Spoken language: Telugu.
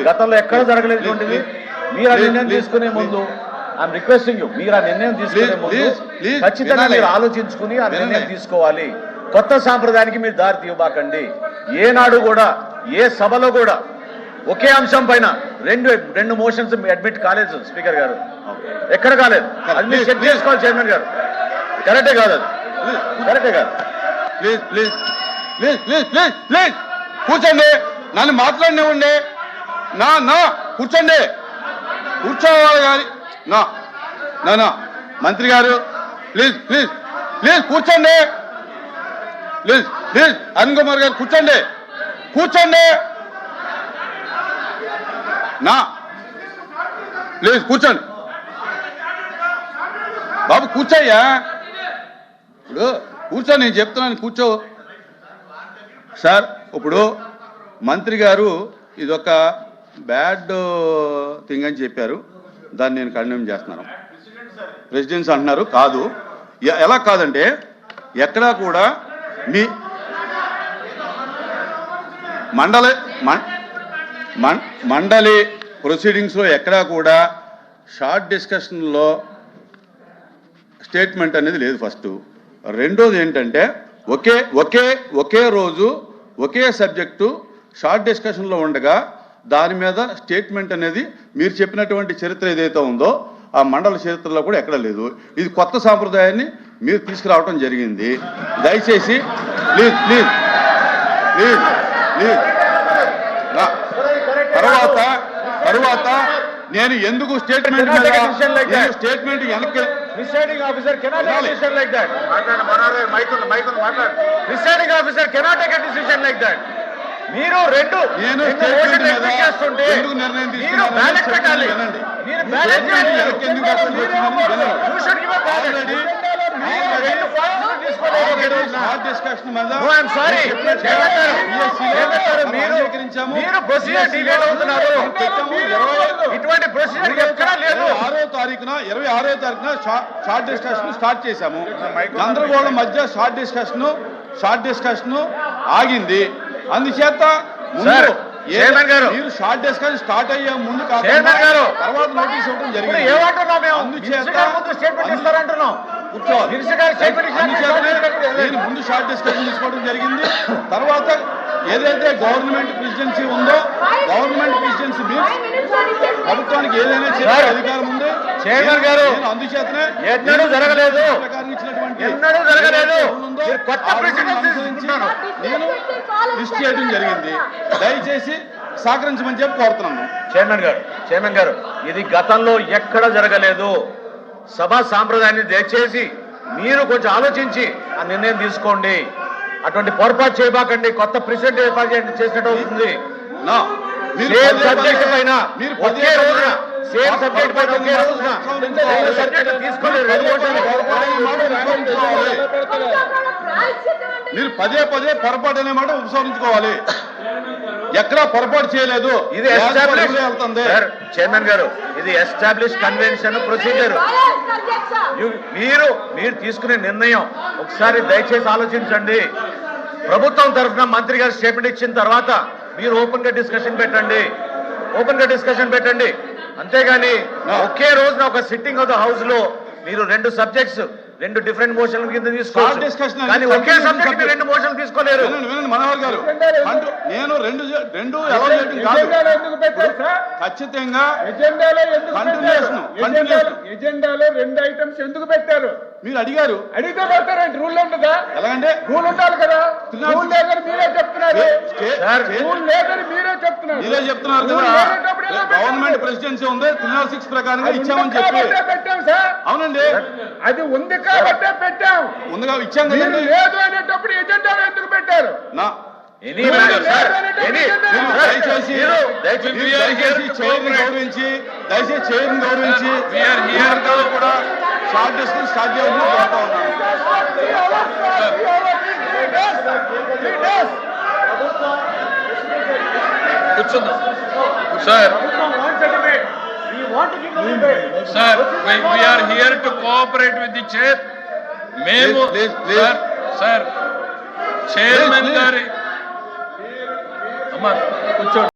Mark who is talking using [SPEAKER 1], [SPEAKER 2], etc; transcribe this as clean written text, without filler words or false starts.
[SPEAKER 1] గతంలో ఎక్కడ జరగలేటువంటిది. మీరు ఆ నిర్ణయం తీసుకునే ముందు ఐఎమ్ రిక్వెస్టింగ్ యూ, మీరు ఆ నిర్ణయం తీసుకునే ముందు ఖచ్చితంగా మీరు ఆలోచించుకుని ఆ నిర్ణయం తీసుకోవాలి. కొత్త సాంప్రదాయానికి మీరు దారి తీయబాకండి. ఏనాడు కూడా ఏ సభలో కూడా ఒకే అంశం పైన రెండు మోషన్స్ అడ్మిట్ కాలేదు స్పీకర్ గారు, ఎక్కడ కాలేదు. అది మీరు చెక్ చేసుకోవాలి చైర్మన్ గారు. కరెక్టే కాదు, అది కరెక్టే కాదు.
[SPEAKER 2] Please please please please please please కూర్చోండి, నన్ను మాట్లాడినివ్వండి. నా కూర్చోండి, కూర్చోవాలి కానీ నా మంత్రి గారు ప్లీజ్ ప్లీజ్ ప్లీజ్ కూర్చోండి. ప్లీజ్ ప్లీజ్ అరుణ్ కుమార్ గారు కూర్చోండి, కూర్చోండి. ప్లీజ్ కూర్చోండి బాబు, కూర్చోయ్యా. ఇప్పుడు కూర్చో, నేను చెప్తున్నాను కూర్చో. సార్ ఇప్పుడు మంత్రి గారు ఇదొక బ్యాడ్ థింగ్ అని చెప్పారు, దాన్ని నేను కండెమ్ చేస్తున్నాను. ప్రెసిడెంట్స్ అంటున్నారు, కాదు. ఎలా కాదంటే ఎక్కడా కూడా మీ మండలి ప్రొసీడింగ్స్లో ఎక్కడా కూడా షార్ట్ డిస్కషన్లో స్టేట్మెంట్ అనేది లేదు. ఫస్ట్. రెండోది ఏంటంటే ఒకే రోజు ఒకే సబ్జెక్టు షార్ట్ డిస్కషన్లో ఉండగా దాని మీద స్టేట్మెంట్ అనేది మీరు చెప్పినటువంటి చరిత్ర ఏదైతే ఉందో ఆ మండల చరిత్రలో కూడా ఎక్కడ లేదు. ఇది కొత్త సాంప్రదాయాన్ని మీరు తీసుకురావడం జరిగింది. దయచేసి ప్లీజ్ ప్లీజ్ ప్లీజ్ ప్లీజ్ తర్వాత నేను ఎందుకు స్టేట్మెంట్ వెనక్కి
[SPEAKER 1] presiding officer cannot take decision like that. Presiding officer cannot take decision like that. మీరు రెండు చేస్తుంటే మీరు బ్యాలెట్ పెట్టాలి. మీరు బ్యాలెట్ ఇటువంటి ప్రొసీజర్ ఎక్కడా లేదు.
[SPEAKER 2] 26వ తారీఖున షార్ట్ డిస్కషన్ స్టార్ట్ చేశాము. గందరగోళం మధ్య షార్ట్ డిస్కషన్ ఆగింది. అందుచేత మీరు షార్ట్ డిస్కషన్ స్టార్ట్ అయ్యే ముందు తర్వాత నోటీస్ ఇవ్వడం జరిగింది. నేను ముందు షార్ట్ డిస్కషన్ తీసుకోవడం జరిగింది. తర్వాత ఏదైతే గవర్నమెంట్ ప్రెసిడెన్సీ ఉందో గవర్నమెంట్ ప్రెసిడెన్సీ మీన్స్ ప్రభుత్వానికి ఏదైనా చేసే అధికారం ఉంది.
[SPEAKER 1] చైర్మన్ గారు
[SPEAKER 2] అందుచేతనే
[SPEAKER 1] జరగలేదు,
[SPEAKER 2] నేను లిస్ట్ చేయడం జరిగింది. దయచేసి సహకరించమని చెప్పి కోరుతున్నాను.
[SPEAKER 1] చైర్మన్ గారు ఇది గతంలో ఎక్కడ జరగలేదు. సభా సాంప్రదాయాన్ని దయచేసి మీరు కొంచెం ఆలోచించి ఆ నిర్ణయం తీసుకోండి. అటువంటి పొరపాటు చేయబాకండి. కొత్త ప్రెసిడెంట్ ఏర్పాటు చేసినట్టు అవుతుంది. సేమ్ సబ్జెక్ట్ పైన ఒకే రోజున
[SPEAKER 2] మీరు పదే పొరపాటు అనే మాట ఉపసంహరించుకోవాలి. ఎక్కడా పొరపాటు చేయలేదు.
[SPEAKER 1] ఇది చైర్మన్ గారు ఇది ఎస్టాబ్లిష్ కన్వెన్షన్ ప్రొసీజర్. మీరు తీసుకునే నిర్ణయం ఒకసారి దయచేసి ఆలోచించండి. ప్రభుత్వం తరఫున మంత్రి గారు స్టేట్మెంట్ ఇచ్చిన తర్వాత మీరు ఓపెన్ గా డిస్కషన్ పెట్టండి. అంతేగాని ఒకే రోజున ఒక సిట్టింగ్ ఆఫ్ ద హౌస్ లో మీరు రెండు సబ్జెక్ట్స్ రెండు డిఫరెంట్ మోషన్ల కింద తీసుకోవాలి. కానీ ఒకే సబ్జెక్ట్ రెండు మోషన్లు తీసుకోలేరు.
[SPEAKER 2] మనోహర్ గారు నేను రెండు ఖచ్చితంగా
[SPEAKER 3] ఎజెండాలో రెండు ఐటమ్స్ ఎందుకు పెట్టారు?
[SPEAKER 2] మీరు అడిగారు.
[SPEAKER 3] అడిగితే పెడతారండి. రూల్ ఉంటుందా?
[SPEAKER 2] ఎలాగంటే
[SPEAKER 3] రూల్ ఉండాలి కదా. రూల్ లేదని మీరే చెప్తున్నారు.
[SPEAKER 2] మీరే చెప్తున్నారు కదా. గవర్నమెంట్ ప్రెసిడెన్సీ ఉంది 306 ప్రకారంగా ఇచ్చామని చెప్పి
[SPEAKER 3] పెట్టాం సార్.
[SPEAKER 2] అవునండి,
[SPEAKER 3] అది ఉంది కాబట్టే పెట్టాం.
[SPEAKER 2] ముందుగా ఇచ్చాం కదండి.
[SPEAKER 3] లేదు అనేటప్పుడు ఎజెండాలో ఎందుకు పెట్టారు?
[SPEAKER 2] దయచేసి చైర్ని గౌరవించి కూడా షార్ట్ డిస్కషన్ స్టార్ట్ చేయాలని కోరుతా ఉన్నాను.
[SPEAKER 4] Sir, we are here to cooperate with the chair. మేము సార్ చైర్మన్ గారి అమ్మా కూర్చోండి.